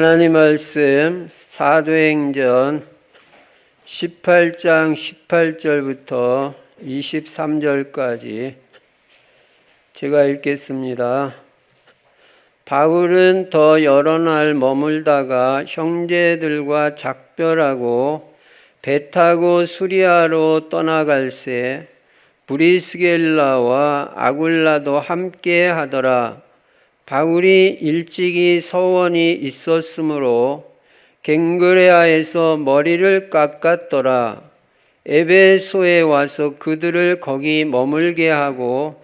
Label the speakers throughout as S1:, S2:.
S1: 하나님 말씀 사도행전 18장 18절부터 23절까지 제가 읽겠습니다. 바울은 더 여러 날 머물다가 형제들과 작별하고 배 타고 수리아로 떠나갈새 브리스겔라와 아굴라도 함께 하더라. 바울이 일찍이 서원이 있었으므로 갱그레아에서 머리를 깎았더라. 에베소에 와서 그들을 거기 머물게 하고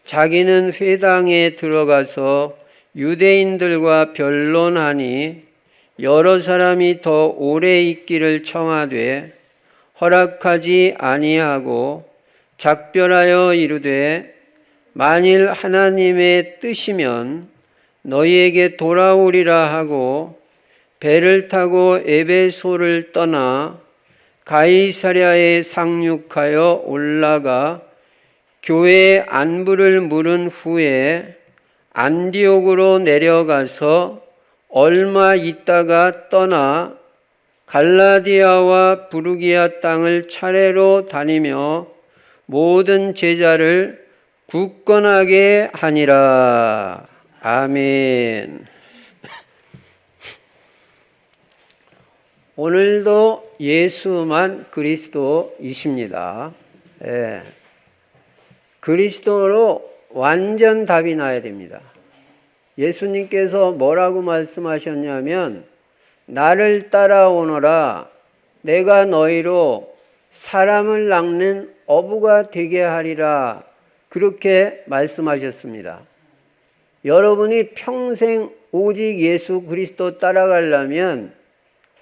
S1: 자기는 회당에 들어가서 유대인들과 변론하니 여러 사람이 더 오래 있기를 청하되 허락하지 아니하고 작별하여 이르되 만일 하나님의 뜻이면 너희에게 돌아오리라 하고 배를 타고 에베소를 떠나 가이사랴에 상륙하여 올라가 교회의 안부를 물은 후에 안디옥으로 내려가서 얼마 있다가 떠나 갈라디아와 부르기아 땅을 차례로 다니며 모든 제자를 굳건하게 하니라. 아멘. 오늘도 예수만 그리스도이십니다. 그리스도로 완전 답이 나야 됩니다. 예수님께서 뭐라고 말씀하셨냐면 나를 따라오너라 내가 너희로 사람을 낚는 어부가 되게 하리라. 그렇게 말씀하셨습니다. 여러분이 평생 오직 예수 그리스도 따라가려면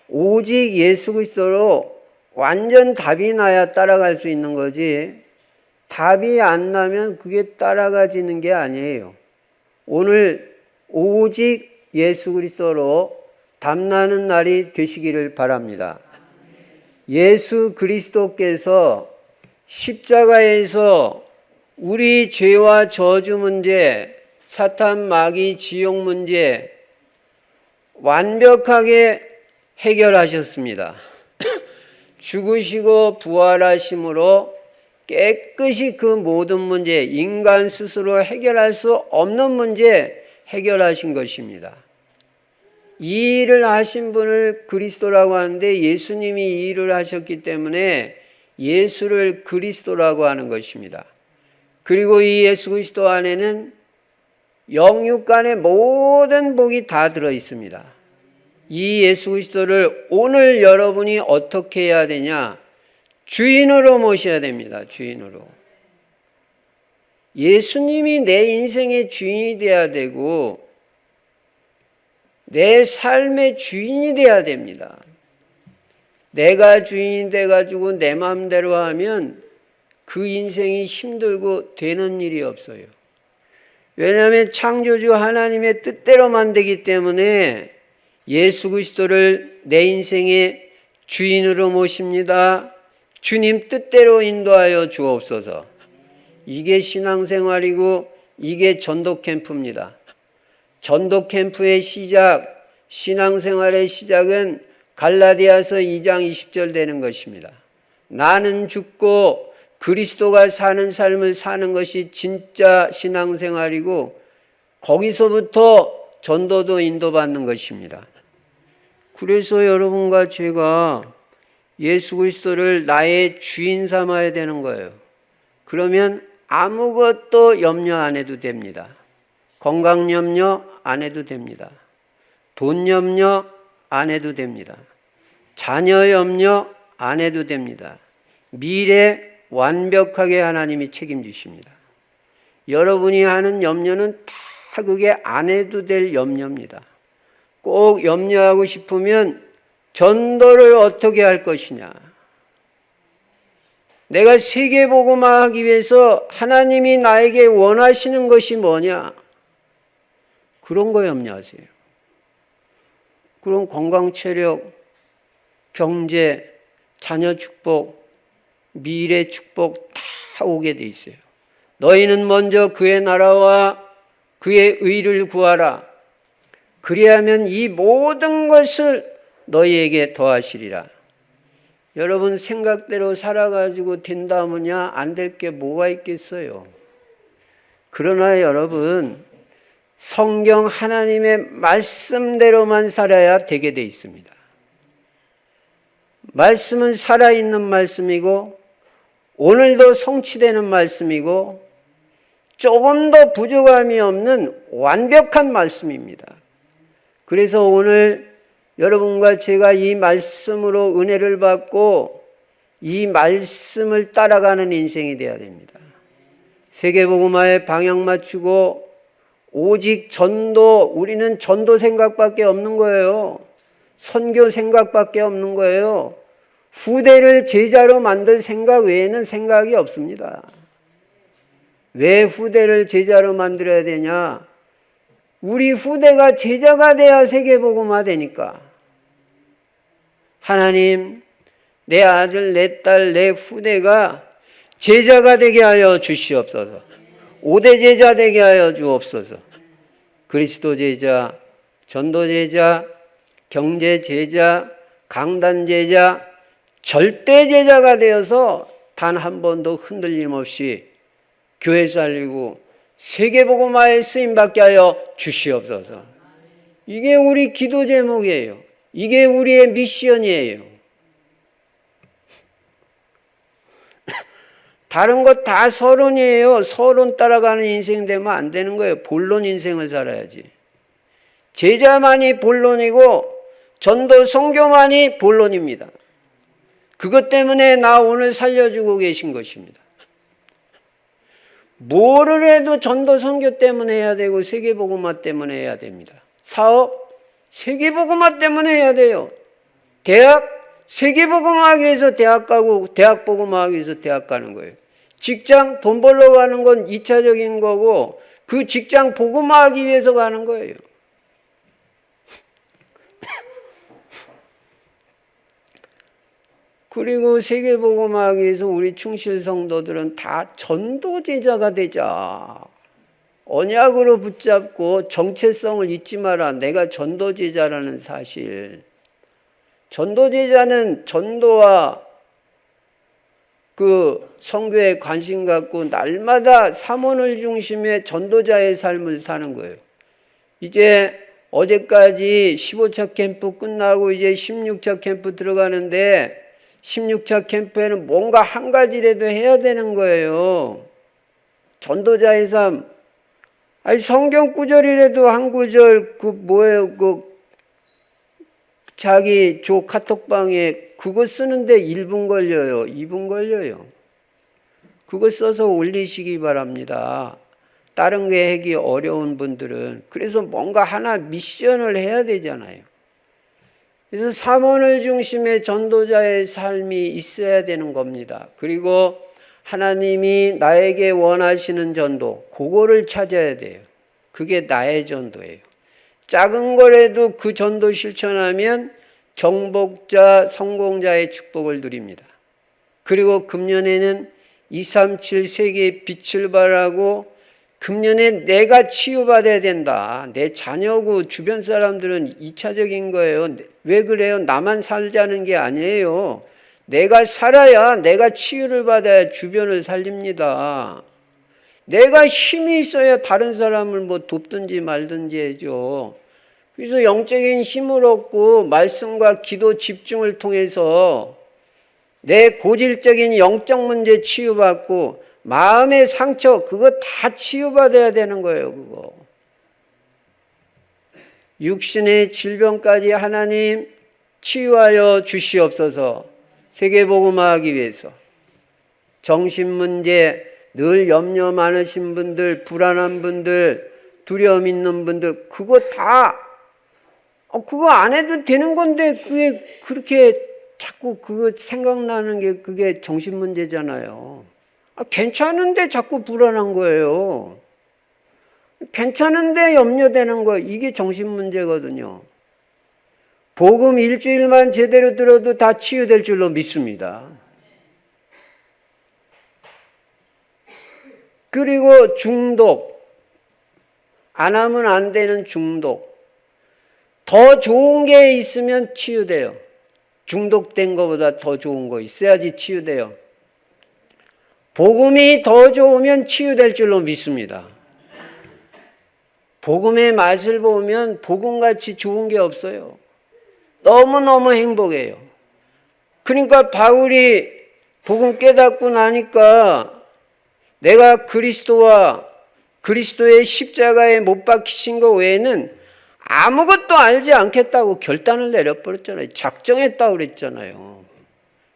S1: 오직 예수 그리스도로 완전 답이 나야 따라갈 수 있는 거지, 답이 안 나면 그게 따라가지는 게 아니에요. 오늘 오직 예수 그리스도로 답나는 날이 되시기를 바랍니다. 예수 그리스도께서 십자가에서 우리 죄와 저주 문제, 사탄, 마귀, 지옥 문제 완벽하게 해결하셨습니다. 죽으시고 부활하심으로 깨끗이 그 모든 문제, 인간 스스로 해결할 수 없는 문제 해결하신 것입니다. 이 일을 하신 분을 그리스도라고 하는데 예수님이 이 일을 하셨기 때문에 예수를 그리스도라고 하는 것입니다. 그리고 이 예수 그리스도 안에는 영육간의 모든 복이 다 들어 있습니다. 이 예수 그리스도를 오늘 여러분이 어떻게 해야 되냐? 주인으로 모셔야 됩니다. 주인으로. 예수님이 내 인생의 주인이 돼야 되고 내 삶의 주인이 돼야 됩니다. 내가 주인이 돼가지고 내 마음대로 하면 그 인생이 힘들고 되는 일이 없어요. 왜냐하면 창조주 하나님의 뜻대로만 되기 때문에 예수 그리스도를 내 인생의 주인으로 모십니다. 주님 뜻대로 인도하여 주옵소서. 이게 신앙생활이고 이게 전도 캠프입니다. 전도 캠프의 시작, 신앙생활의 시작은 갈라디아서 2장 20절 되는 것입니다. 나는 죽고 그리스도가 사는 삶을 사는 것이 진짜 신앙생활이고 거기서부터 전도도 인도받는 것입니다. 그래서 여러분과 제가 예수 그리스도를 나의 주인 삼아야 되는 거예요. 그러면 아무것도 염려 안 해도 됩니다. 건강 염려 안 해도 됩니다. 돈 염려 안 해도 됩니다. 자녀 염려 안 해도 됩니다. 미래 완벽하게 하나님이 책임지십니다. 여러분이 하는 염려는 다 그게 안 해도 될 염려입니다. 꼭 염려하고 싶으면 전도를 어떻게 할 것이냐. 내가 세계복음화하기 위해서 하나님이 나에게 원하시는 것이 뭐냐. 그런 거 염려하세요. 그럼 건강, 체력, 경제, 자녀 축복, 미래 축복 다 오게 돼 있어요. 너희는 먼저 그의 나라와 그의 의를 구하라. 그리하면 이 모든 것을 너희에게 더하시리라. 여러분 생각대로 살아가지고 된다면야 안 될 게 뭐가 있겠어요. 그러나 여러분 성경 하나님의 말씀대로만 살아야 되게 돼 있습니다. 말씀은 살아있는 말씀이고 오늘도 성취되는 말씀이고 조금 더 부족함이 없는 완벽한 말씀입니다. 그래서 오늘 여러분과 제가 이 말씀으로 은혜를 받고 이 말씀을 따라가는 인생이 되어야 됩니다. 세계복음화에 방향 맞추고 오직 전도, 우리는 전도 생각밖에 없는 거예요. 선교 생각밖에 없는 거예요. 후대를 제자로 만들 생각 외에는 생각이 없습니다. 왜 후대를 제자로 만들어야 되냐? 우리 후대가 제자가 돼야 세계복음화 되니까. 하나님, 내 아들, 내 딸, 내 후대가 제자가 되게 하여 주시옵소서. 5대 제자 되게 하여 주옵소서. 그리스도 제자, 전도 제자, 경제 제자, 강단 제자, 절대 제자가 되어서 단 한 번도 흔들림 없이 교회 살리고 세계복음화에 쓰임받게 하여 주시옵소서. 이게 우리 기도 제목이에요. 이게 우리의 미션이에요. 다른 것 다 서론이에요. 서론 따라가는 인생 되면 안 되는 거예요. 본론 인생을 살아야지. 제자만이 본론이고 전도 선교만이 본론입니다. 그것 때문에 나 오늘 살려주고 계신 것입니다. 뭐를 해도 전도 선교 때문에 해야 되고 세계복음화 때문에 해야 됩니다. 사업 세계복음화 때문에 해야 돼요. 대학 세계복음화하기 위해서 대학 가고 대학복음화하기 위해서 대학 가는 거예요. 직장 돈 벌러 가는 건 2차적인 거고 그 직장 복음화하기 위해서 가는 거예요. 그리고 세계복음화하기 위해서 우리 충실 성도들은 다 전도제자가 되자. 언약으로 붙잡고 정체성을 잊지 마라. 내가 전도제자라는 사실. 전도제자는 전도와 그 선교에 관심 갖고 날마다 삼원을 중심에 전도자의 삶을 사는 거예요. 이제 어제까지 15차 캠프 끝나고 이제 16차 캠프 들어가는데 16차 캠프에는 뭔가 한 가지라도 해야 되는 거예요. 전도자의 삶. 아니 성경 구절이라도 한 구절 그 뭐예요? 그 자기 조 카톡방에 그거 쓰는데 1분 걸려요. 2분 걸려요. 그거 써서 올리시기 바랍니다. 다른 게 하기 어려운 분들은. 그래서 뭔가 하나 미션을 해야 되잖아요. 그래서 삼원을 중심의 전도자의 삶이 있어야 되는 겁니다. 그리고 하나님이 나에게 원하시는 전도, 그거를 찾아야 돼요. 그게 나의 전도예요. 작은 거라도 그 전도 실천하면 정복자, 성공자의 축복을 누립니다. 그리고 금년에는 237 세계의 빛을 발하고 금년에 내가 치유받아야 된다. 내 자녀고 주변 사람들은 2차적인 거예요. 왜 그래요? 나만 살자는 게 아니에요. 내가 살아야 내가 치유를 받아야 주변을 살립니다. 내가 힘이 있어야 다른 사람을 뭐 돕든지 말든지 해죠. 그래서 영적인 힘을 얻고 말씀과 기도 집중을 통해서 내 고질적인 영적 문제 치유받고 마음의 상처 그거 다 치유받아야 되는 거예요. 그거. 육신의 질병까지 하나님 치유하여 주시옵소서. 세계복음화하기 위해서. 정신문제 늘 염려 많으신 분들, 불안한 분들, 두려움 있는 분들 그거 다 그거 안 해도 되는 건데 그게 그렇게 자꾸 그거 생각나는 게 그게 정신문제잖아요. 괜찮은데 자꾸 불안한 거예요. 괜찮은데 염려되는 거예요. 이게 정신문제거든요. 복음 일주일만 제대로 들어도 다 치유될 줄로 믿습니다. 그리고 중독. 안 하면 안 되는 중독. 더 좋은 게 있으면 치유돼요. 중독된 것보다 더 좋은 거 있어야지 치유돼요. 복음이 더 좋으면 치유될 줄로 믿습니다. 복음의 맛을 보면 복음같이 좋은 게 없어요. 너무너무 행복해요. 그러니까 바울이 복음 깨닫고 나니까 내가 그리스도와 그리스도의 십자가에 못 박히신 것 외에는 아무것도 알지 않겠다고 결단을 내려버렸잖아요. 작정했다고 그랬잖아요.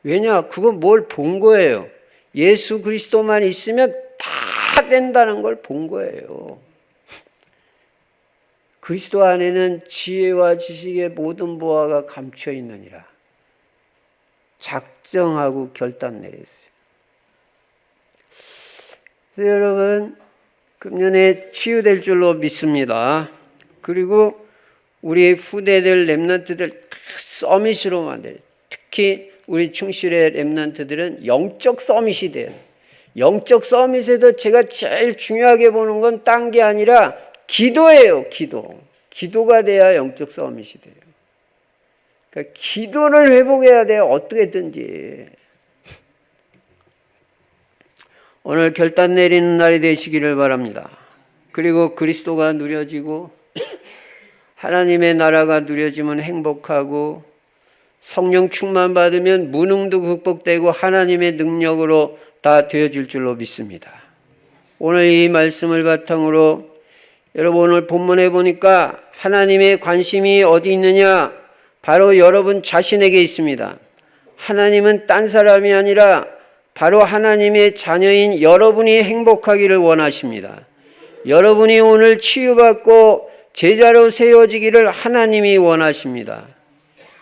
S1: 왜냐? 그건 뭘 본 거예요. 예수 그리스도만 있으면 다 된다는 걸 본 거예요. 그리스도 안에는 지혜와 지식의 모든 보화가 감춰 있느니라. 작정하고 결단 내렸어요. 그래서 여러분, 금년에 치유될 줄로 믿습니다. 그리고 우리 후대들 렘넌트들 다 서밋으로 만들어요. 특히 우리 충실의 렘넌트들은 영적 서밋이 돼요. 영적 서밋에도 제가 제일 중요하게 보는 건 딴 게 아니라 기도예요. 기도가 돼야 영적 서밋이 돼요. 그러니까 기도를 회복해야 돼요. 어떻게든지. 오늘 결단 내리는 날이 되시기를 바랍니다. 그리고 그리스도가 누려지고 하나님의 나라가 누려지면 행복하고 성령 충만 받으면 무능도 극복되고 하나님의 능력으로 다 되어질 줄로 믿습니다. 오늘 이 말씀을 바탕으로 여러분 오늘 본문에 보니까 하나님의 관심이 어디 있느냐? 바로 여러분 자신에게 있습니다. 하나님은 딴 사람이 아니라 바로 하나님의 자녀인 여러분이 행복하기를 원하십니다. 여러분이 오늘 치유받고 제자로 세워지기를 하나님이 원하십니다.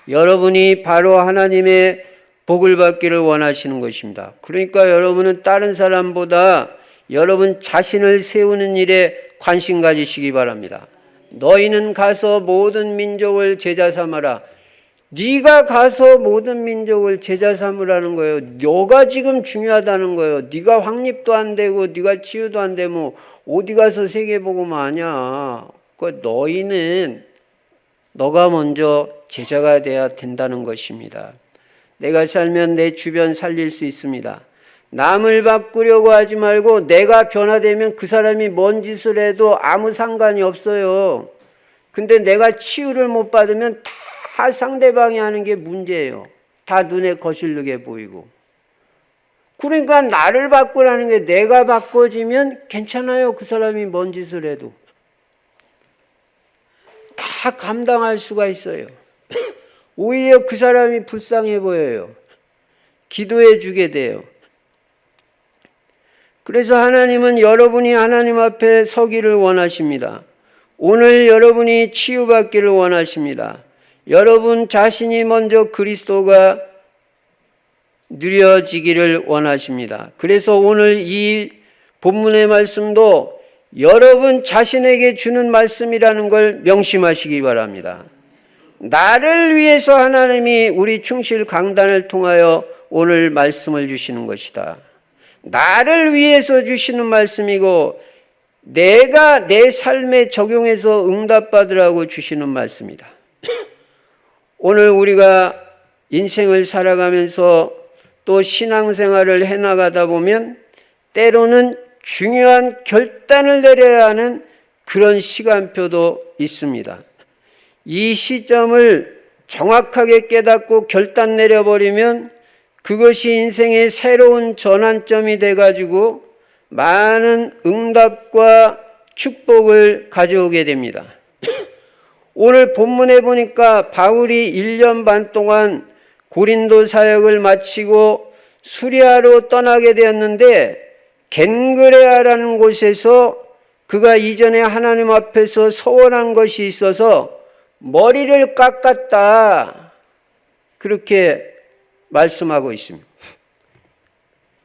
S1: 여러분이 바로 하나님의 복을 받기를 원하시는 것입니다. 그러니까 여러분은 다른 사람보다 여러분 자신을 세우는 일에 관심 가지시기 바랍니다. 너희는 가서 모든 민족을 제자 삼아라. 네가 가서 모든 민족을 제자 삼으라는 거예요. 너가 지금 중요하다는 거예요. 네가 확립도 안 되고 네가 치유도 안 되면 어디 가서 세계복음 하냐. 너희는 너가 먼저 제자가 돼야 된다는 것입니다. 내가 살면 내 주변 살릴 수 있습니다. 남을 바꾸려고 하지 말고 내가 변화되면 그 사람이 뭔 짓을 해도 아무 상관이 없어요. 근데 내가 치유를 못 받으면 다 상대방이 하는 게 문제예요. 다 눈에 거슬리게 보이고. 그러니까 나를 바꾸라는 게 내가 바꿔지면 괜찮아요. 그 사람이 뭔 짓을 해도. 다 감당할 수가 있어요. 오히려 그 사람이 불쌍해 보여요. 기도해 주게 돼요. 그래서 하나님은 여러분이 하나님 앞에 서기를 원하십니다. 오늘 여러분이 치유받기를 원하십니다. 여러분 자신이 먼저 그리스도가 누려지기를 원하십니다. 그래서 오늘 이 본문의 말씀도 여러분 자신에게 주는 말씀이라는 걸 명심하시기 바랍니다. 나를 위해서 하나님이 우리 충실 강단을 통하여 오늘 말씀을 주시는 것이다. 나를 위해서 주시는 말씀이고 내가 내 삶에 적용해서 응답받으라고 주시는 말씀이다. 오늘 우리가 인생을 살아가면서 또 신앙생활을 해나가다 보면 때로는 중요한 결단을 내려야 하는 그런 시간표도 있습니다. 이 시점을 정확하게 깨닫고 결단 내려버리면 그것이 인생의 새로운 전환점이 돼가지고 많은 응답과 축복을 가져오게 됩니다. 오늘 본문에 보니까 바울이 1년 반 동안 고린도 사역을 마치고 수리아로 떠나게 되었는데 겐그레아라는 곳에서 그가 이전에 하나님 앞에서 서원한 것이 있어서 머리를 깎았다. 그렇게 말씀하고 있습니다.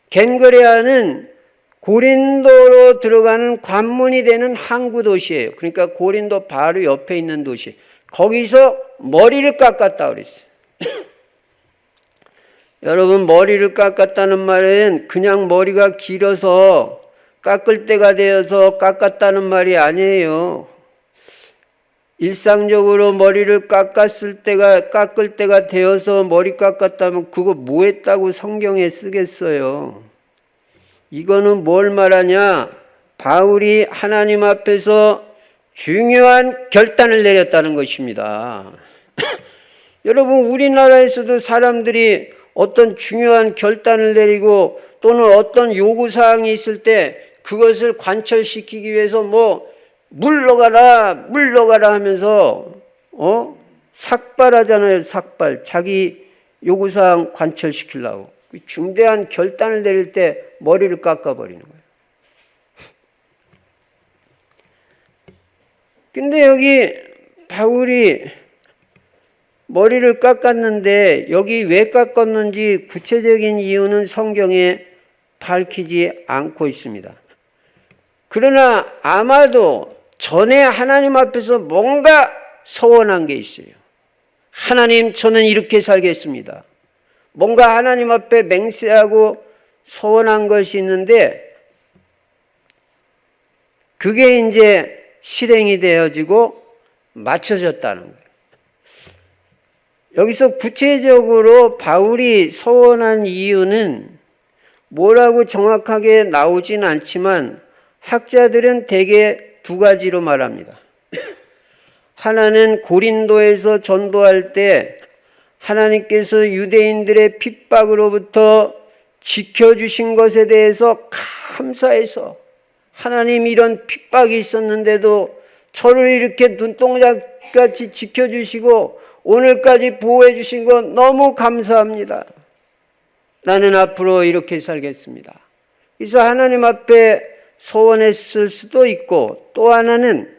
S1: 겐그레아는 고린도로 들어가는 관문이 되는 항구 도시예요. 그러니까 고린도 바로 옆에 있는 도시. 거기서 머리를 깎았다 그랬어요. 여러분 머리를 깎았다는 말은 그냥 머리가 길어서 깎을 때가 되어서 깎았다는 말이 아니에요. 일상적으로 머리를 깎을 때가 되어서 머리 깎았다면 그거 뭐 했다고 성경에 쓰겠어요? 이거는 뭘 말하냐? 바울이 하나님 앞에서 중요한 결단을 내렸다는 것입니다. 여러분, 우리나라에서도 사람들이 어떤 중요한 결단을 내리고 또는 어떤 요구사항이 있을 때 그것을 관철시키기 위해서 물러가라 하면서 삭발하잖아요. 삭발. 자기 요구사항 관철시키려고. 중대한 결단을 내릴 때 머리를 깎아버리는 거예요. 근데 여기 바울이 머리를 깎았는데 여기 왜 깎았는지 구체적인 이유는 성경에 밝히지 않고 있습니다. 그러나 아마도 전에 하나님 앞에서 뭔가 서원한 게 있어요. 하나님, 저는 이렇게 살겠습니다. 뭔가 하나님 앞에 맹세하고 서원한 것이 있는데 그게 이제 실행이 되어지고 맞춰졌다는 거예요. 여기서 구체적으로 바울이 서원한 이유는 뭐라고 정확하게 나오진 않지만 학자들은 대개 두 가지로 말합니다. 하나는 고린도에서 전도할 때 하나님께서 유대인들의 핍박으로부터 지켜주신 것에 대해서 감사해서 하나님, 이런 핍박이 있었는데도 저를 이렇게 눈동자같이 지켜주시고 오늘까지 보호해 주신 것 너무 감사합니다. 나는 앞으로 이렇게 살겠습니다. 그래서 하나님 앞에 소원했을 수도 있고, 또 하나는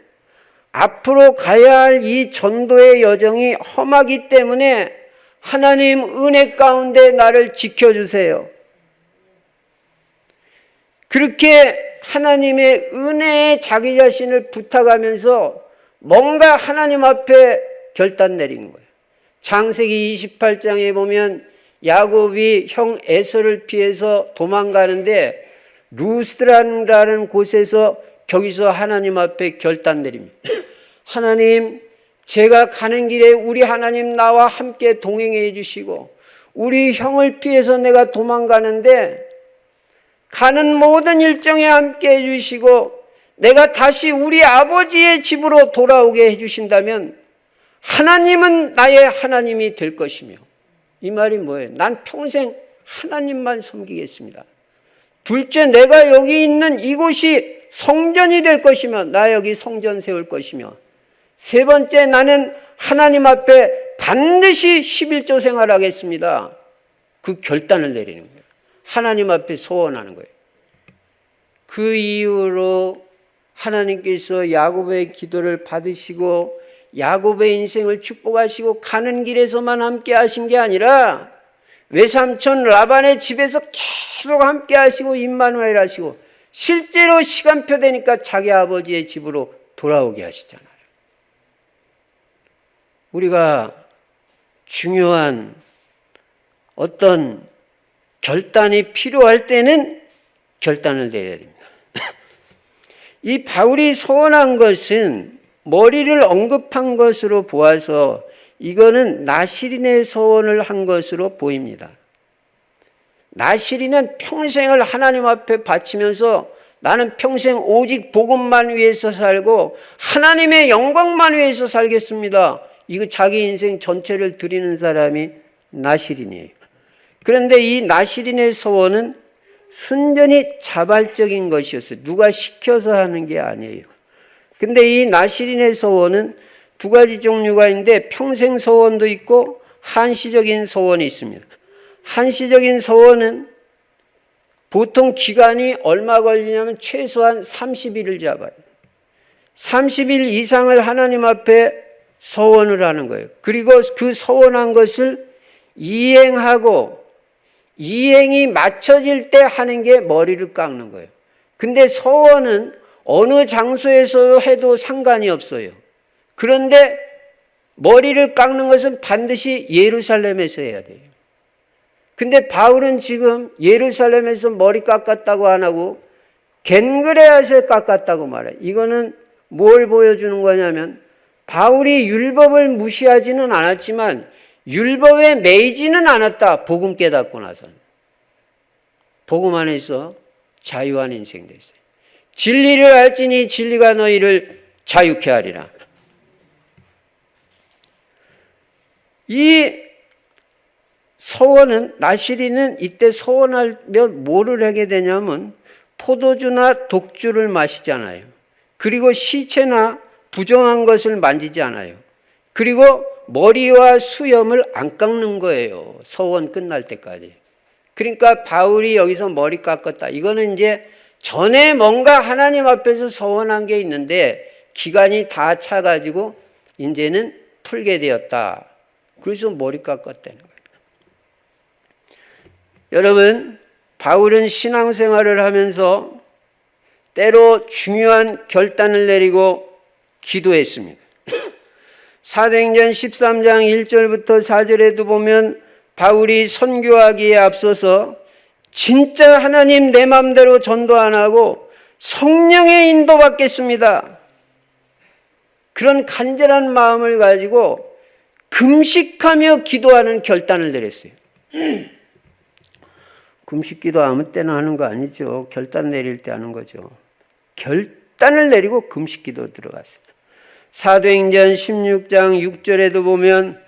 S1: 앞으로 가야 할 이 전도의 여정이 험하기 때문에 하나님, 은혜 가운데 나를 지켜주세요. 그렇게 하나님의 은혜에 자기 자신을 부탁하면서 뭔가 하나님 앞에 결단 내린 거예요. 창세기 28장에 보면 야곱이 형 에서를 피해서 도망가는데 루스드라는 곳에서 거기서 하나님 앞에 결단 내립니다. 하나님, 제가 가는 길에 우리 하나님 나와 함께 동행해 주시고 우리 형을 피해서 내가 도망가는데 가는 모든 일정에 함께 해주시고 내가 다시 우리 아버지의 집으로 돌아오게 해주신다면 하나님은 나의 하나님이 될 것이며, 이 말이 뭐예요? 난 평생 하나님만 섬기겠습니다. 둘째, 내가 여기 있는 이곳이 성전이 될 것이며 나 여기 성전 세울 것이며, 세 번째, 나는 하나님 앞에 반드시 11조 생활하겠습니다. 그 결단을 내리는 거예요. 하나님 앞에 소원하는 거예요. 그 이후로 하나님께서 야곱의 기도를 받으시고 야곱의 인생을 축복하시고 가는 길에서만 함께 하신 게 아니라 외삼촌 라반의 집에서 계속 함께 하시고 임마누엘 하시고 실제로 시간표 되니까 자기 아버지의 집으로 돌아오게 하시잖아요. 우리가 중요한 어떤 결단이 필요할 때는 결단을 내려야 됩니다. 이 바울이 서원한 것은 머리를 언급한 것으로 보아서 이거는 나시린의 서원을 한 것으로 보입니다. 나시린은 평생을 하나님 앞에 바치면서 나는 평생 오직 복음만 위해서 살고 하나님의 영광만 위해서 살겠습니다. 이거 자기 인생 전체를 드리는 사람이 나시린이에요. 그런데 이 나시린의 서원은 순전히 자발적인 것이었어요. 누가 시켜서 하는 게 아니에요. 근데 이 나시린의 서원은 두 가지 종류가 있는데 평생 서원도 있고 한시적인 서원이 있습니다. 한시적인 서원은 보통 기간이 얼마 걸리냐면 최소한 30일을 잡아요. 30일 이상을 하나님 앞에 서원을 하는 거예요. 그리고 그 서원한 것을 이행하고 이행이 맞춰질 때 하는 게 머리를 깎는 거예요. 근데 서원은 어느 장소에서 해도 상관이 없어요. 그런데 머리를 깎는 것은 반드시 예루살렘에서 해야 돼요. 근데 바울은 지금 예루살렘에서 머리 깎았다고 안 하고 겐그레아에서 깎았다고 말해요. 이거는 뭘 보여주는 거냐면 바울이 율법을 무시하지는 않았지만 율법에 매이지는 않았다. 복음 깨닫고 나서는. 복음 안에서 자유한 인생 됐어요. 진리를 알지니 진리가 너희를 자유케 하리라. 이 서원은, 나시리는 이때 서원하면 뭐를 하게 되냐면 포도주나 독주를 마시잖아요. 그리고 시체나 부정한 것을 만지지 않아요. 그리고 머리와 수염을 안 깎는 거예요. 서원 끝날 때까지. 그러니까 바울이 여기서 머리 깎았다. 이거는 이제 전에 뭔가 하나님 앞에서 서원한 게 있는데 기간이 다 차가지고 이제는 풀게 되었다. 그래서 머리 깎았다는 거예요. 여러분, 바울은 신앙생활을 하면서 때로 중요한 결단을 내리고 기도했습니다. 사도행전 13장 1절부터 4절에도 보면 바울이 선교하기에 앞서서 진짜 하나님 내 마음대로 전도 안 하고 성령의 인도 받겠습니다. 그런 간절한 마음을 가지고 금식하며 기도하는 결단을 내렸어요. 금식 기도 아무 때나 하는 거 아니죠. 결단 내릴 때 하는 거죠. 결단을 내리고 금식 기도 들어갔어요. 사도행전 16장 6절에도 보면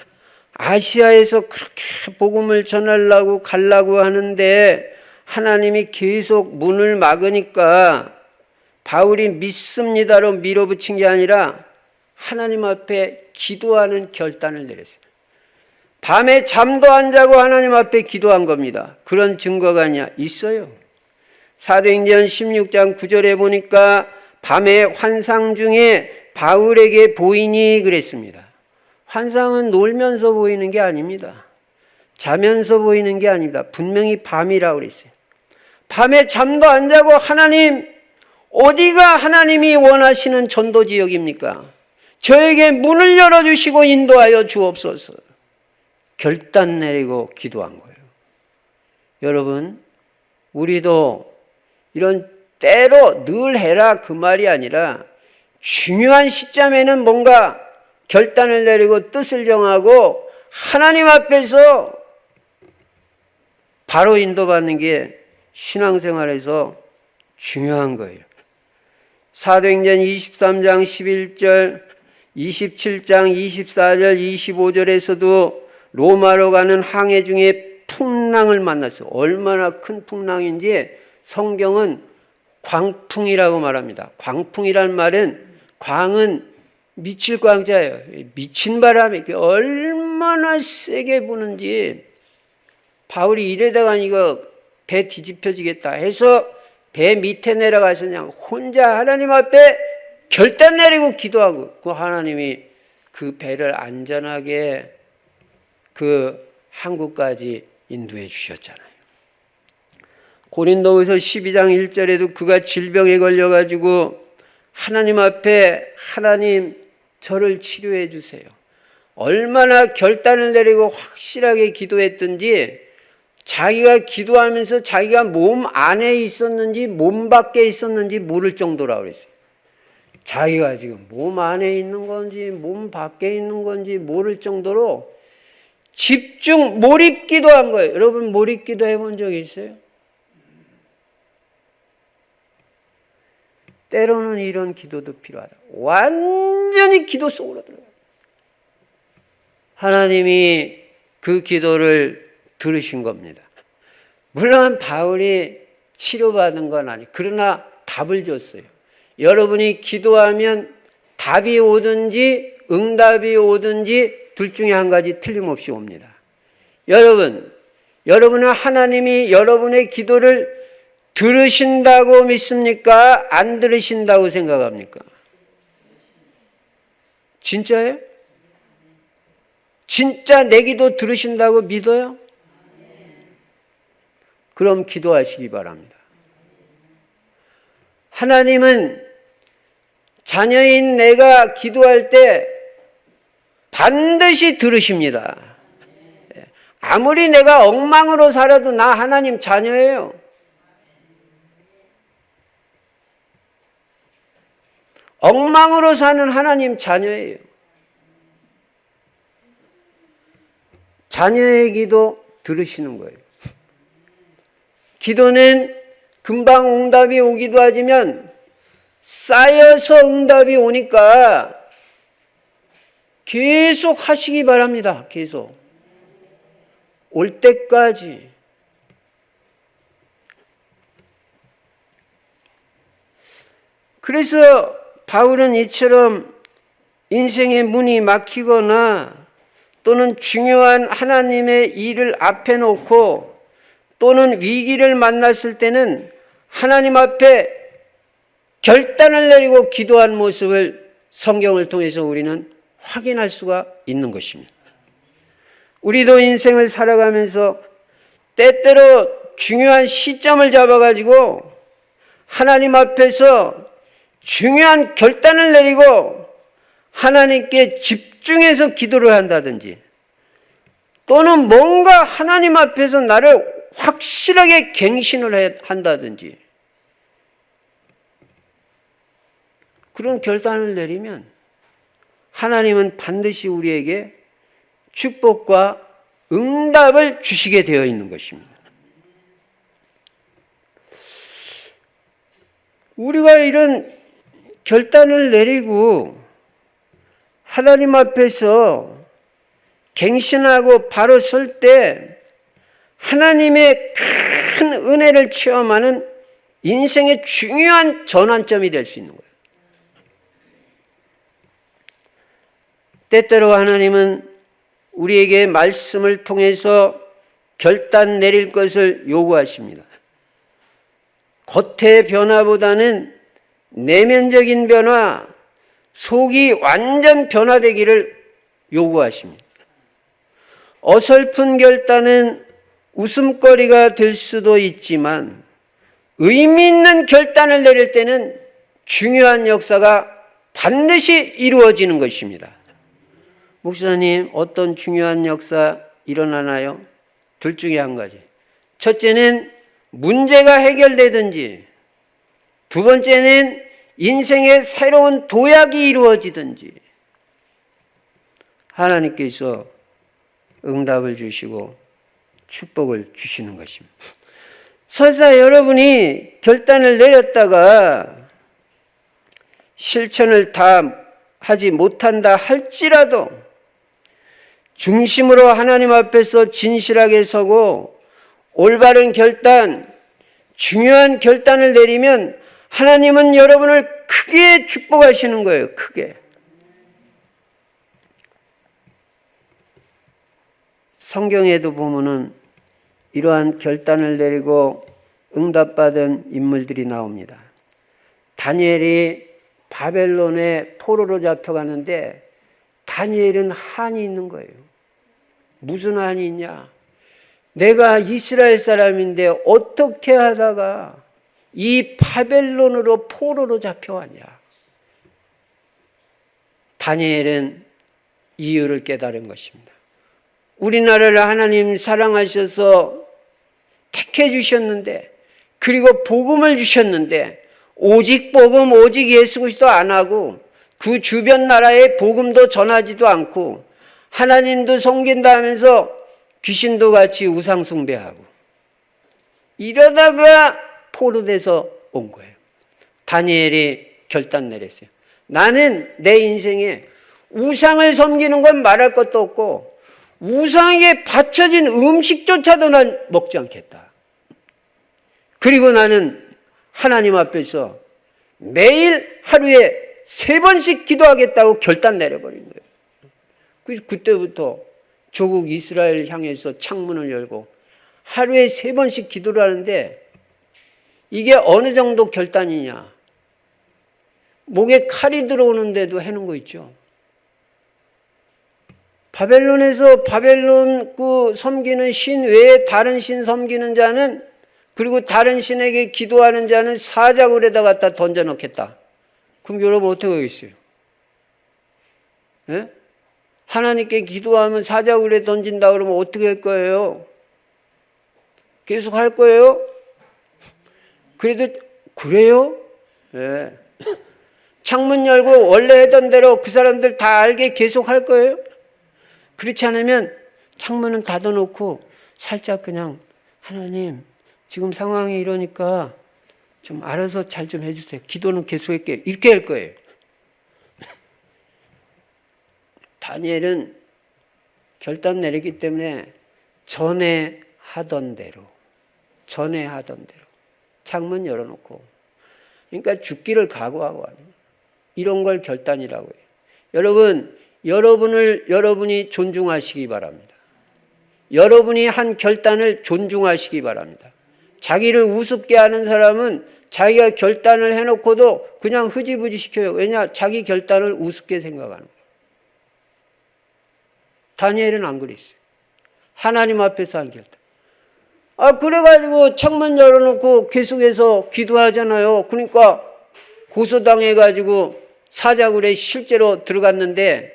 S1: 아시아에서 그렇게 복음을 전하려고 가려고 하는데 하나님이 계속 문을 막으니까 바울이 믿습니다로 밀어붙인 게 아니라 하나님 앞에 기도하는 결단을 내렸어요. 밤에 잠도 안 자고 하나님 앞에 기도한 겁니다. 그런 증거가 있어요. 사도행전 16장 9절에 보니까 밤에 환상 중에 바울에게 보이니 그랬습니다. 환상은 놀면서 보이는 게 아닙니다. 자면서 보이는 게 아닙니다. 분명히 밤이라고 그랬어요. 밤에 잠도 안 자고 하나님, 어디가 하나님이 원하시는 전도 지역입니까? 저에게 문을 열어주시고 인도하여 주옵소서. 결단 내리고 기도한 거예요. 여러분, 우리도 이런 때로 늘 해라 그 말이 아니라 중요한 시점에는 뭔가 결단을 내리고 뜻을 정하고 하나님 앞에서 바로 인도받는 게 신앙생활에서 중요한 거예요. 사도행전 23장 11절, 27장 24절, 25절에서도 로마로 가는 항해 중에 풍랑을 만났어요. 얼마나 큰 풍랑인지 성경은 광풍이라고 말합니다. 광풍이란 말은, 광은 미칠 광자예요. 미친 바람이 얼마나 세게 부는지, 바울이 이래다가 이거 배 뒤집혀지겠다 해서 배 밑에 내려가서 그냥 혼자 하나님 앞에 결단 내리고 기도하고, 그 하나님이 그 배를 안전하게 그 항구까지 인도해 주셨잖아요. 고린도후서 12장 1절에도 그가 질병에 걸려가지고 하나님 앞에 하나님 저를 치료해 주세요. 얼마나 결단을 내리고 확실하게 기도했든지 자기가 기도하면서 자기가 몸 안에 있었는지 몸 밖에 있었는지 모를 정도라고 그랬어요. 자기가 지금 몸 안에 있는 건지 몸 밖에 있는 건지 모를 정도로 집중, 몰입 기도한 거예요. 여러분 몰입 기도 해본 적 있어요? 때로는 이런 기도도 필요하다. 완전히 기도 속으로 들어가요. 하나님이 그 기도를 들으신 겁니다. 물론 바울이 치료받은 건 아니에요. 그러나 답을 줬어요. 여러분이 기도하면 답이 오든지 응답이 오든지 둘 중에 한 가지 틀림없이 옵니다. 여러분은 하나님이 여러분의 기도를 들으신다고 믿습니까? 안 들으신다고 생각합니까? 진짜예요? 진짜 내 기도 들으신다고 믿어요? 그럼 기도하시기 바랍니다. 하나님은 자녀인 내가 기도할 때 반드시 들으십니다. 아무리 내가 엉망으로 살아도 나 하나님 자녀예요. 엉망으로 사는 하나님 자녀예요. 자녀의 기도 들으시는 거예요. 기도는 금방 응답이 오기도 하지만 쌓여서 응답이 오니까 계속 하시기 바랍니다. 계속. 올 때까지. 그래서 바울은 이처럼 인생의 문이 막히거나 또는 중요한 하나님의 일을 앞에 놓고 또는 위기를 만났을 때는 하나님 앞에 결단을 내리고 기도한 모습을 성경을 통해서 우리는 확인할 수가 있는 것입니다. 우리도 인생을 살아가면서 때때로 중요한 시점을 잡아가지고 하나님 앞에서 중요한 결단을 내리고 하나님께 집중해서 기도를 한다든지 또는 뭔가 하나님 앞에서 나를 확실하게 갱신을 한다든지 그런 결단을 내리면 하나님은 반드시 우리에게 축복과 응답을 주시게 되어 있는 것입니다. 우리가 이런 결단을 내리고 하나님 앞에서 갱신하고 바로 설 때 하나님의 큰 은혜를 체험하는 인생의 중요한 전환점이 될 수 있는 거예요. 때때로 하나님은 우리에게 말씀을 통해서 결단 내릴 것을 요구하십니다. 겉의 변화보다는 내면적인 변화, 속이 완전 변화되기를 요구하십니다. 어설픈 결단은 웃음거리가 될 수도 있지만 의미 있는 결단을 내릴 때는 중요한 역사가 반드시 이루어지는 것입니다. 목사님, 어떤 중요한 역사 일어나나요? 둘 중에 한 가지. 첫째는 문제가 해결되든지, 두 번째는 인생의 새로운 도약이 이루어지든지 하나님께서 응답을 주시고 축복을 주시는 것입니다. 설사 여러분이 결단을 내렸다가 실천을 다 하지 못한다 할지라도 중심으로 하나님 앞에서 진실하게 서고 올바른 결단, 중요한 결단을 내리면 하나님은 여러분을 크게 축복하시는 거예요. 크게. 성경에도 보면은 이러한 결단을 내리고 응답받은 인물들이 나옵니다. 다니엘이 바벨론의 포로로 잡혀가는데 다니엘은 한이 있는 거예요. 무슨 한이 있냐? 내가 이스라엘 사람인데 어떻게 하다가 이 바벨론으로 포로로 잡혀왔냐? 다니엘은 이유를 깨달은 것입니다. 우리나라를 하나님 사랑하셔서 택해 주셨는데 그리고 복음을 주셨는데 오직 복음, 오직 예수 그리스도 안 하고 그 주변 나라에 복음도 전하지도 않고 하나님도 섬긴다 하면서 귀신도 같이 우상 숭배하고 이러다가 포로돼서 온 거예요. 다니엘이 결단 내렸어요. 나는 내 인생에 우상을 섬기는 건 말할 것도 없고 우상에게 바쳐진 음식조차도 난 먹지 않겠다. 그리고 나는 하나님 앞에서 매일 하루에 3번씩 기도하겠다고 결단 내려버린 거예요. 그래서 그때부터 조국 이스라엘 향해서 창문을 열고 하루에 3번씩 기도를 하는데 이게 어느 정도 결단이냐? 목에 칼이 들어오는데도 해는 거 있죠. 바벨론에서 바벨론 그 섬기는 신 외에 다른 신 섬기는 자는 그리고 다른 신에게 기도하는 자는 사자굴에다 갖다 던져놓겠다. 그럼 여러분 어떻게 하겠어요? 예? 하나님께 기도하면 사자굴에 던진다 그러면 어떻게 할 거예요? 계속 할 거예요? 그래도 그래요? 예. 창문 열고 원래 하던 대로 그 사람들 다 알게 계속 할 거예요? 그렇지 않으면 창문은 닫아놓고 살짝 그냥 하나님 지금 상황이 이러니까 좀 알아서 잘 좀 해주세요. 기도는 계속할게요. 이렇게 할 거예요. 다니엘은 결단 내리기 때문에 전에 하던 대로 창문 열어놓고, 그러니까 죽기를 각오하고 하는 거예요. 이런 걸 결단이라고 해요. 여러분이 존중하시기 바랍니다. 여러분이 한 결단을 존중하시기 바랍니다. 자기를 우습게 하는 사람은 자기가 결단을 해놓고도 그냥 흐지부지 시켜요. 왜냐? 자기 결단을 우습게 생각하는 거예요. 다니엘은 안 그랬어요. 하나님 앞에서 한 결단. 그래가지고 창문 열어놓고 계속해서 기도하잖아요. 그러니까 고소당해가지고 사자굴에 실제로 들어갔는데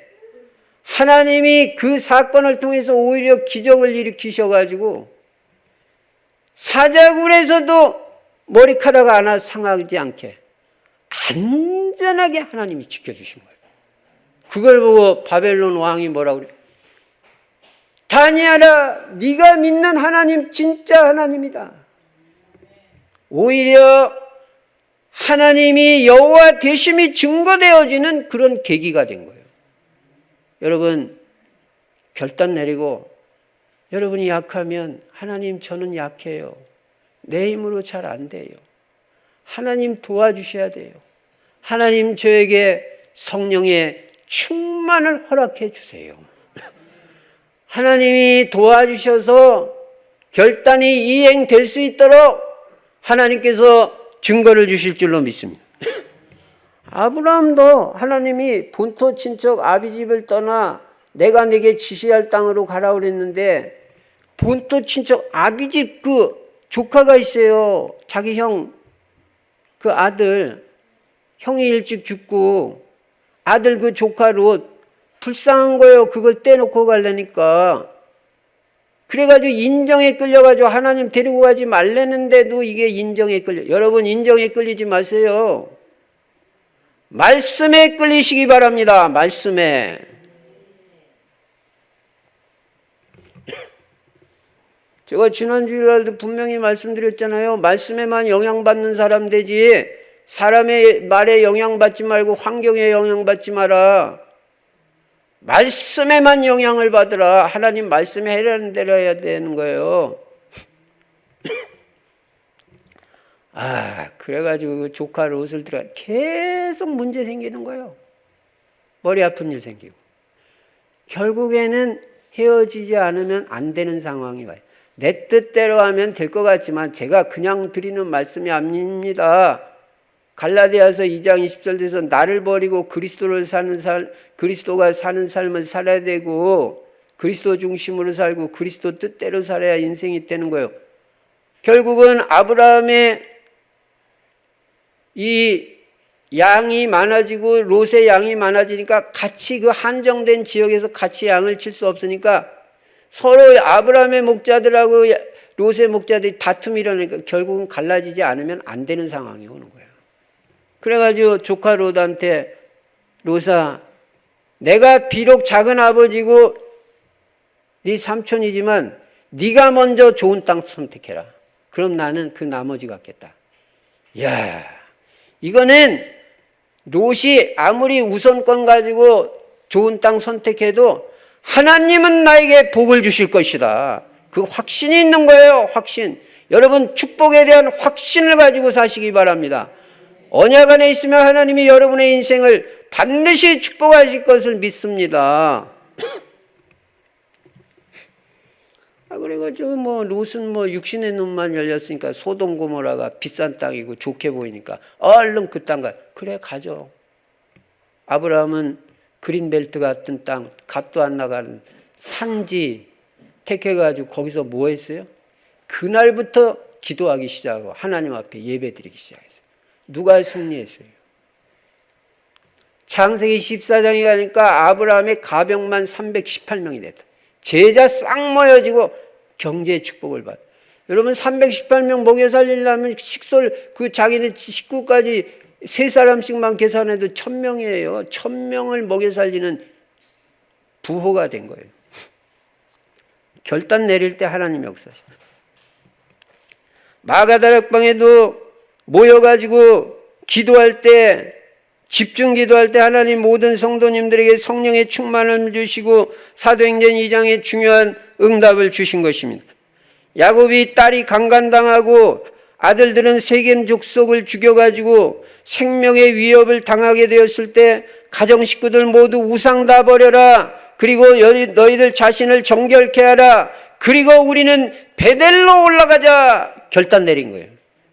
S1: 하나님이 그 사건을 통해서 오히려 기적을 일으키셔가지고 사자굴에서도 머리카락 하나 상하지 않게 안전하게 하나님이 지켜주신 거예요. 그걸 보고 바벨론 왕이 뭐라고 그래요? 다니엘아, 네가 믿는 하나님 진짜 하나님이다. 오히려 하나님이 여호와 되심이 증거되어지는 그런 계기가 된 거예요. 여러분, 결단 내리고, 여러분이 약하면 하나님 저는 약해요. 내 힘으로 잘 안 돼요. 하나님 도와주셔야 돼요. 하나님 저에게 성령의 충만을 허락해 주세요. 하나님이 도와주셔서 결단이 이행될 수 있도록 하나님께서 증거를 주실 줄로 믿습니다. 아브라함도 하나님이 본토 친척 아비집을 떠나 내가 네게 지시할 땅으로 가라 그랬는데 본토 친척 아비집 그 조카가 있어요. 자기 형 그 아들, 형이 일찍 죽고 아들 그 조카 롯 불쌍한 거예요. 그걸 떼놓고 가려니까. 그래가지고 인정에 끌려가지고 하나님 데리고 가지 말랬는데도 이게 인정에 끌려. 여러분 인정에 끌리지 마세요. 말씀에 끌리시기 바랍니다. 말씀에. 제가 지난 주일날도 분명히 말씀드렸잖아요. 말씀에만 영향받는 사람 되지 사람의 말에 영향받지 말고 환경에 영향받지 마라. 말씀에만 영향을 받으라. 하나님 말씀에 해라는 대로 해야 되는 거예요. 그래가지고 그 조카 롯을 들어가 계속 문제 생기는 거예요. 머리 아픈 일 생기고. 결국에는 헤어지지 않으면 안 되는 상황이 와요. 내 뜻대로 하면 될 것 같지만 제가 그냥 드리는 말씀이 아닙니다. 갈라디아서 2장 20절에서 나를 버리고 그리스도가 사는 삶을 살아야 되고 그리스도 중심으로 살고 그리스도 뜻대로 살아야 인생이 되는 거예요. 결국은 아브라함의 이 양이 많아지고 롯의 양이 많아지니까 같이 그 한정된 지역에서 같이 양을 칠 수 없으니까 서로 아브라함의 목자들하고 롯의 목자들이 다툼이 일어나니까 결국은 갈라지지 않으면 안 되는 상황이 오는 거예요. 그래가지고 조카 롯한테 롯아 내가 비록 작은 아버지고 네 삼촌이지만 네가 먼저 좋은 땅 선택해라. 그럼 나는 그 나머지 갖겠다. 이야, 이거는 롯이 아무리 우선권 가지고 좋은 땅 선택해도 하나님은 나에게 복을 주실 것이다. 그 확신이 있는 거예요. 확신. 여러분 축복에 대한 확신을 가지고 사시기 바랍니다. 언약 안에 있으면 하나님이 여러분의 인생을 반드시 축복하실 것을 믿습니다. 그래가지고 롯은 육신의 눈만 열렸으니까 소돔 고모라가 비싼 땅이고 좋게 보이니까 얼른 그 땅 가. 그래 가죠. 아브라함은 그린벨트 같은 땅, 값도 안 나가는 산지 택해가지고 거기서 뭐 했어요? 그날부터 기도하기 시작하고 하나님 앞에 예배 드리기 시작했어요. 누가 승리했어요? 창세기 14장에 가니까 아브라함의 가병만 318명이 됐다. 제자 싹 모여지고 경제의 축복을 받아. 여러분 318명 먹여 살리려면 식솔 그 자기네 식구까지 3사람씩만 계산해도 1000명이에요. 1000명을 먹여 살리는 부호가 된 거예요. 결단 내릴 때 하나님이 역사하십니다. 마가다락방에도 모여가지고 기도할 때, 집중 기도할 때 하나님 모든 성도님들에게 성령의 충만을 주시고 사도행전 2장에 중요한 응답을 주신 것입니다. 야곱이 딸이 강간당하고 아들들은 세겜 족속을 죽여가지고 생명의 위협을 당하게 되었을 때 가정 식구들 모두 우상 다 버려라. 그리고 너희들 자신을 정결케 하라. 그리고 우리는 베델로 올라가자 결단 내린 거예요.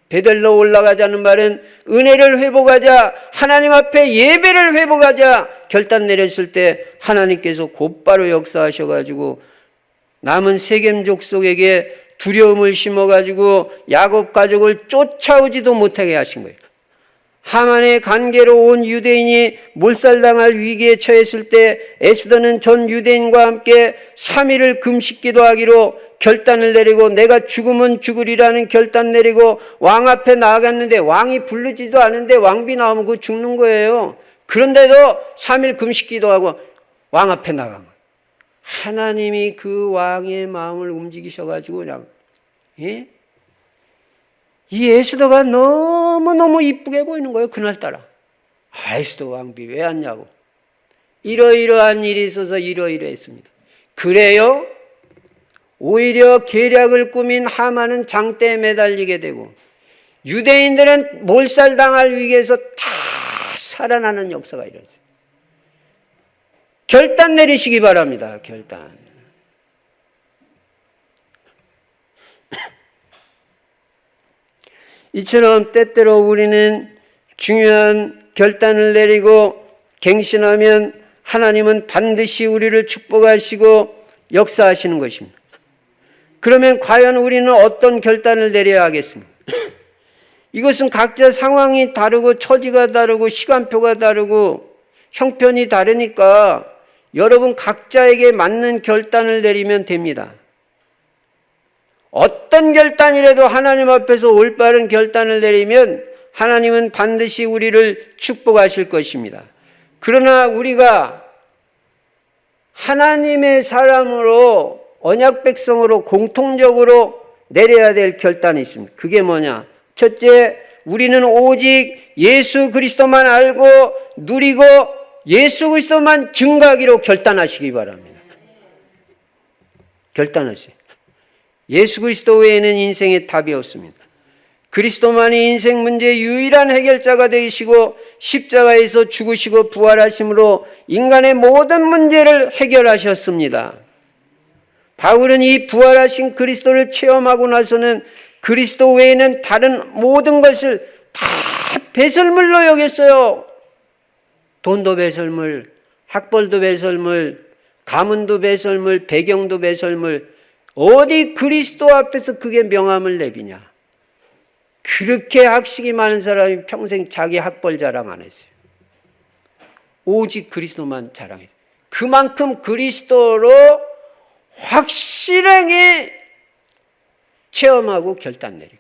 S1: 베델로 올라가자는 말은 은혜를 회복하자, 하나님 앞에 예배를 회복하자 결단 내렸을 때 하나님께서 곧바로 역사하셔가지고 남은 세겜 족속에게 두려움을 심어가지고 야곱 가족을 쫓아오지도 못하게 하신 거예요. 하만의 관계로 온 유대인이 몰살당할 위기에 처했을 때 에스더는 전 유대인과 함께 3일을 금식 기도하기로 결단을 내리고 내가 죽으면 죽으리라는 결단 내리고 왕 앞에 나아갔는데 왕이 부르지도 않은데 왕비 나오면 그거 죽는 거예요. 그런데도 3일 금식 기도하고 왕 앞에 나간 거예요. 하나님이 그 왕의 마음을 움직이셔가지고 그냥 이 에스더가 너무너무 이쁘게 보이는 거예요. 그날따라. 에스더 왕비 왜 왔냐고. 이러이러한 일이 있어서 이러이러했습니다. 그래요? 오히려 계략을 꾸민 하만은 장대에 매달리게 되고 유대인들은 몰살당할 위기에서 다 살아나는 역사가 일어났어요. 결단 내리시기 바랍니다. 결단. 이처럼 때때로 우리는 중요한 결단을 내리고 갱신하면 하나님은 반드시 우리를 축복하시고 역사하시는 것입니다. 그러면 과연 우리는 어떤 결단을 내려야 하겠습니까? 이것은 각자 상황이 다르고 처지가 다르고 시간표가 다르고 형편이 다르니까 여러분 각자에게 맞는 결단을 내리면 됩니다. 어떤 결단이라도 하나님 앞에서 올바른 결단을 내리면 하나님은 반드시 우리를 축복하실 것입니다. 그러나 우리가 하나님의 사람으로 언약 백성으로 공통적으로 내려야 될 결단이 있습니다. 그게 뭐냐? 첫째, 우리는 오직 예수 그리스도만 알고 누리고 예수 그리스도만 증거하기로 결단하시기 바랍니다. 결단하세요. 예수 그리스도 외에는 인생의 답이 없습니다. 그리스도만이 인생 문제의 유일한 해결자가 되시고 십자가에서 죽으시고 부활하심으로 인간의 모든 문제를 해결하셨습니다. 바울은 이 부활하신 그리스도를 체험하고 나서는 그리스도 외에는 다른 모든 것을 다 배설물로 여겼어요. 돈도 배설물, 학벌도 배설물, 가문도 배설물, 배경도 배설물. 어디 그리스도 앞에서 그게 명함을 내비냐. 그렇게 학식이 많은 사람이 평생 자기 학벌 자랑 안 했어요. 오직 그리스도만 자랑했어요. 그만큼 그리스도로 확실하게 체험하고 결단 내린 거예요.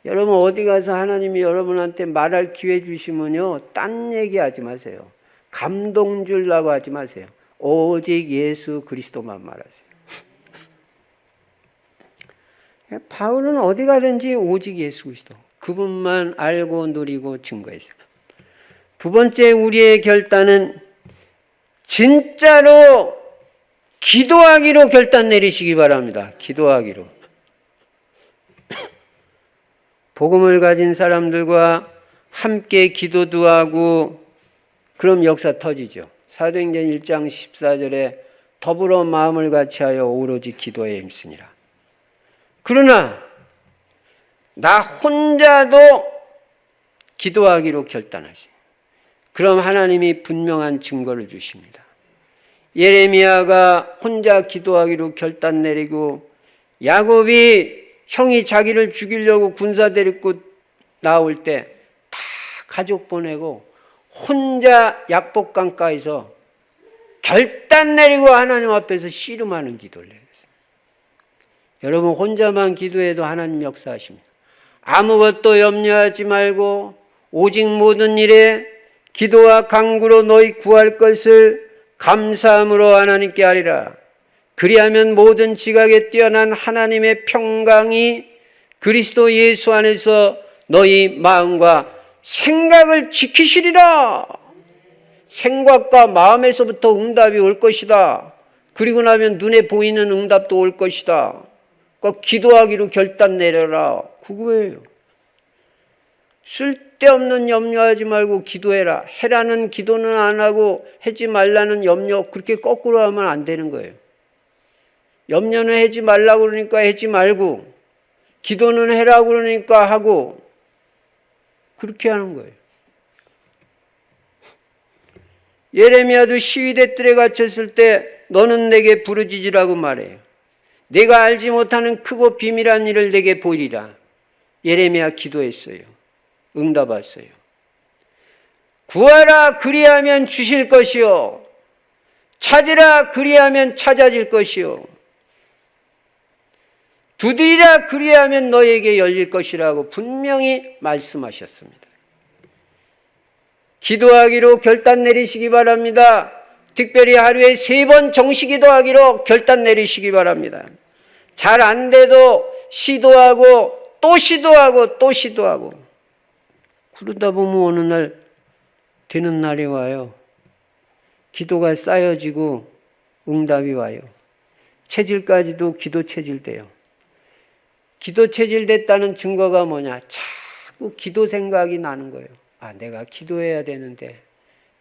S1: 여러분 어디 가서 하나님이 여러분한테 말할 기회 주시면요, 딴 얘기하지 마세요. 감동 주려고 하지 마세요. 오직 예수 그리스도만 말하세요. 바울은 어디 가든지 오직 예수 그리스도 그분만 알고 누리고 증거했어요. 두 번째 우리의 결단은 진짜로 기도하기로 결단 내리시기 바랍니다. 기도하기로. 복음을 가진 사람들과 함께 기도도 하고 그럼 역사 터지죠. 사도행전 1장 14절에 더불어 마음을 같이하여 오로지 기도에 힘쓰니라. 그러나 나 혼자도 기도하기로 결단하세요. 그럼 하나님이 분명한 증거를 주십니다. 예레미야가 혼자 기도하기로 결단 내리고 야곱이 형이 자기를 죽이려고 군사 데리고 나올 때 다 가족 보내고 혼자 약복강가에서 결단 내리고 하나님 앞에서 씨름하는 기도를 해요. 여러분 혼자만 기도해도 하나님 역사하십니다. 아무것도 염려하지 말고 오직 모든 일에 기도와 간구로 너희 구할 것을 감사함으로 하나님께 하리라. 그리하면 모든 지각에 뛰어난 하나님의 평강이 그리스도 예수 안에서 너희 마음과 생각을 지키시리라. 생각과 마음에서부터 응답이 올 것이다. 그리고 나면 눈에 보이는 응답도 올 것이다. 그러니까 기도하기로 결단 내려라. 그거예요. 쓸데없는 염려하지 말고 기도해라. 해라는 기도는 안 하고 하지 말라는 염려, 그렇게 거꾸로 하면 안 되는 거예요. 염려는 하지 말라고 그러니까 하지 말고, 기도는 해라고 그러니까 하고, 그렇게 하는 거예요. 예레미야도 시위대 뜰에 갇혔을 때 너는 내게 부르짖으라고 말해요. 내가 알지 못하는 크고 비밀한 일을 내게 보이리라. 예레미야 기도했어요. 응답 왔어요. 구하라 그리하면 주실 것이요, 찾으라 그리하면 찾아질 것이요, 두드리라 그리하면 너에게 열릴 것이라고 분명히 말씀하셨습니다. 기도하기로 결단 내리시기 바랍니다. 특별히 하루에 3번 정식 기도하기로 결단 내리시기 바랍니다. 잘 안 돼도 시도하고 또 시도하고 또 시도하고, 그러다 보면 어느 날 되는 날이 와요. 기도가 쌓여지고 응답이 와요. 체질까지도 기도 체질 돼요. 기도 체질 됐다는 증거가 뭐냐? 자꾸 기도 생각이 나는 거예요. 아, 내가 기도해야 되는데.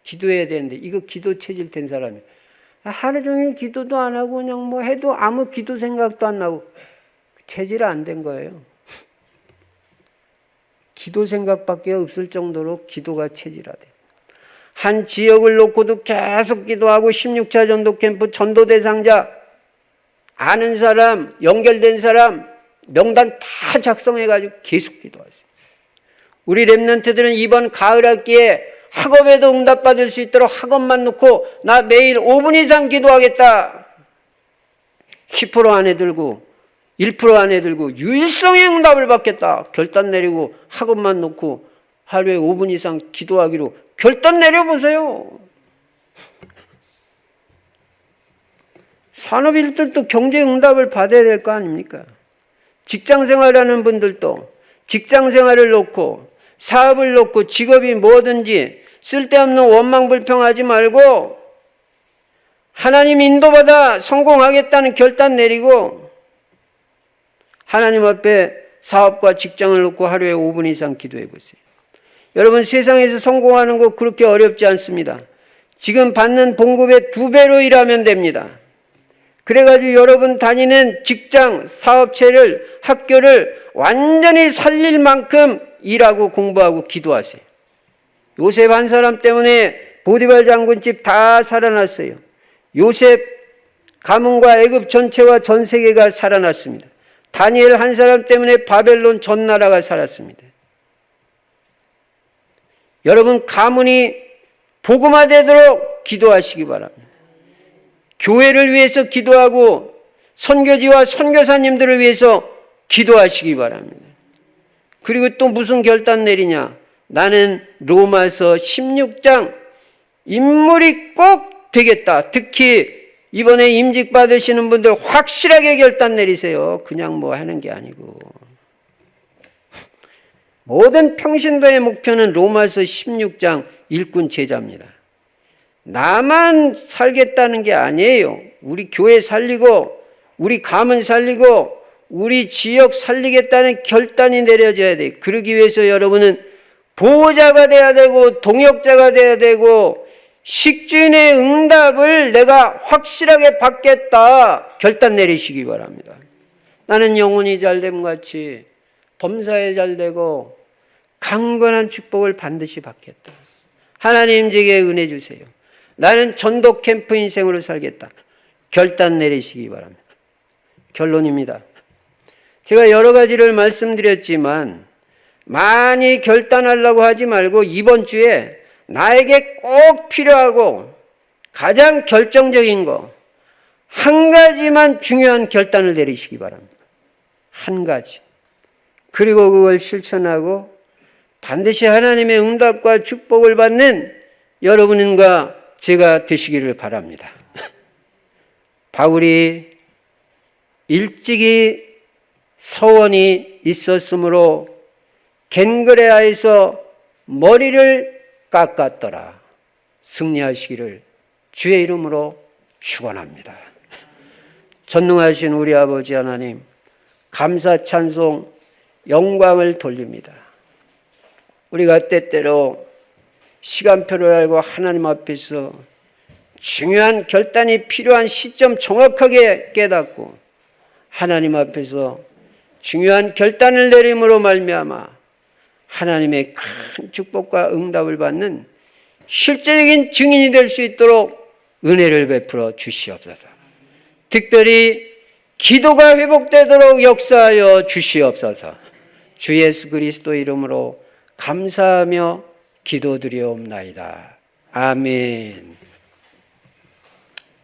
S1: 이거 기도 체질 된 사람이에요. 하루 종일 기도도 안 하고 그냥 뭐 해도 아무 기도 생각도 안 나고, 체질 안 된 거예요. 기도 생각밖에 없을 정도로 기도가 체질화돼. 한 지역을 놓고도 계속 기도하고 16차 전도 캠프 전도 대상자 아는 사람, 연결된 사람 명단 다 작성해가지고 계속 기도하세요. 우리 랩런트들은 이번 가을 학기에 학업에도 응답받을 수 있도록 학업만 놓고 나 매일 5분 이상 기도하겠다. 10% 안에 들고 1% 안에 들고 유일성의 응답을 받겠다. 결단 내리고 학업만 놓고 하루에 5분 이상 기도하기로 결단 내려보세요. 산업인들도 경제 응답을 받아야 될 거 아닙니까? 직장 생활하는 분들도 직장 생활을 놓고 사업을 놓고 직업이 뭐든지 쓸데없는 원망 불평하지 말고 하나님 인도받아 성공하겠다는 결단 내리고 하나님 앞에 사업과 직장을 놓고 하루에 5분 이상 기도해 보세요. 여러분, 세상에서 성공하는 거 그렇게 어렵지 않습니다. 지금 받는 봉급의 2배로 일하면 됩니다. 그래가지고 여러분 다니는 직장, 사업체를, 학교를 완전히 살릴 만큼 일하고 공부하고 기도하세요. 요셉 한 사람 때문에 보디발 장군집 다 살아났어요. 요셉 가문과 애굽 전체와 전 세계가 살아났습니다. 다니엘 한 사람 때문에 바벨론 전 나라가 살았습니다. 여러분, 가문이 복음화되도록 기도하시기 바랍니다. 교회를 위해서 기도하고 선교지와 선교사님들을 위해서 기도하시기 바랍니다. 그리고 또 무슨 결단 내리냐? 나는 로마서 16장 인물이 꼭 되겠다. 특히 이번에 임직 받으시는 분들 확실하게 결단 내리세요. 그냥 뭐 하는 게 아니고. 모든 평신도의 목표는 로마서 16장 일꾼 제자입니다. 나만 살겠다는 게 아니에요. 우리 교회 살리고 우리 가문 살리고 우리 지역 살리겠다는 결단이 내려져야 돼요. 그러기 위해서 여러분은 보호자가 돼야 되고 동역자가 돼야 되고 식주인의 응답을 내가 확실하게 받겠다. 결단 내리시기 바랍니다. 나는 영혼이 잘됨 같이 범사에 잘되고 강건한 축복을 반드시 받겠다. 하나님 제게 은혜 주세요. 나는 전도 캠프 인생으로 살겠다. 결단 내리시기 바랍니다. 결론입니다. 제가 여러 가지를 말씀드렸지만 많이 결단하려고 하지 말고 이번 주에 나에게 꼭 필요하고 가장 결정적인 거 한 가지만 중요한 결단을 내리시기 바랍니다. 한 가지. 그리고 그걸 실천하고 반드시 하나님의 응답과 축복을 받는 여러분과 제가 되시기를 바랍니다. 바울이 일찍이 서원이 있었으므로 겐그레아에서 머리를 깎았더라. 승리하시기를 주의 이름으로 축원합니다. 전능하신 우리 아버지 하나님, 감사 찬송 영광을 돌립니다. 우리가 때때로 시간표를 알고 하나님 앞에서 중요한 결단이 필요한 시점 정확하게 깨닫고 하나님 앞에서 중요한 결단을 내림으로 말미암아 하나님의 큰 축복과 응답을 받는 실제적인 증인이 될 수 있도록 은혜를 베풀어 주시옵소서. 특별히 기도가 회복되도록 역사하여 주시옵소서. 주 예수 그리스도 이름으로 감사하며 기도드리옵나이다. 아멘.